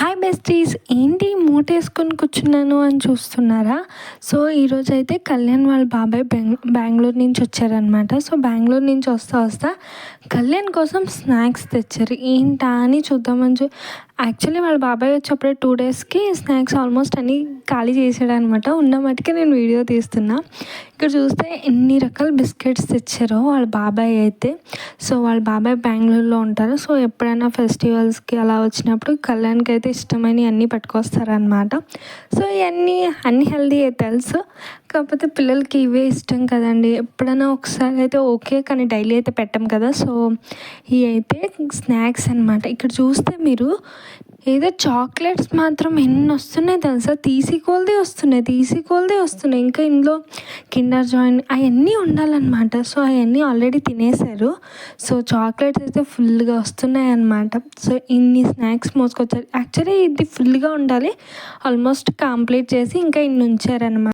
Hi besties, ఏంటి మూటేసుకొని కూర్చున్నాను అని చూస్తున్నారా? సో ఈరోజైతే కళ్యాణ్ వాళ్ళ బాబాయ్ బెంగళూరు నుంచి వచ్చారనమాట. సో బెంగళూరు నుంచి వస్తా కళ్యాణ్ కోసం స్నాక్స్ తెచ్చారు. ఏంటా అని చూద్దామని యాక్చువల్లీ వాళ్ళ బాబాయ్ వచ్చేప్పుడే 2 డేస్కి స్నాక్స్ ఆల్మోస్ట్ అన్నీ ఖాళీ చేసాడనమాట. ఉన్న మట్టుకే నేను వీడియో తీస్తున్నా. ఇక్కడ చూస్తే ఎన్ని రకాల బిస్కెట్స్ తెచ్చారో వాళ్ళ బాబాయ్ అయితే. సో వాళ్ళ బాబాయ్ బెంగళూరులో ఉంటారు. సో ఎప్పుడైనా ఫెస్టివల్స్కి అలా వచ్చినప్పుడు కళ్యాణ్కి అయితే ఇష్టమైనవి అన్నీ పట్టుకొస్తారనమాట. సో ఇవన్నీ అన్హెల్దీ తెలుసు, కాకపోతే పిల్లలకి ఇవే ఇష్టం కదండి. ఎప్పుడైనా ఒకసారి అయితే ఓకే, కానీ డైలీ అయితే పెట్టం కదా. సో ఇవి అయితే స్నాక్స్ అనమాట. ఇక్కడ చూస్తే మీరు ఏదో చాక్లెట్స్ మాత్రం ఎన్ని వస్తున్నాయి తెలుసా, తీసికోల్దే వస్తున్నాయి. ఇంకా ఇందులో కిండర్ జాయ్ అవన్నీ ఉండాలన్నమాట. సో అవన్నీ ఆల్రెడీ తినేశారు. సో చాక్లెట్స్ అయితే ఫుల్గా వస్తున్నాయి అన్నమాట. సో ఇన్ని స్నాక్స్ మోసుకొచ్చారు. యాక్చువల్లీ ఇది ఫుల్గా ఉండాలి, ఆల్మోస్ట్ కంప్లీట్ చేసి ఇంకా ఇన్ని ఉంచారనమాట.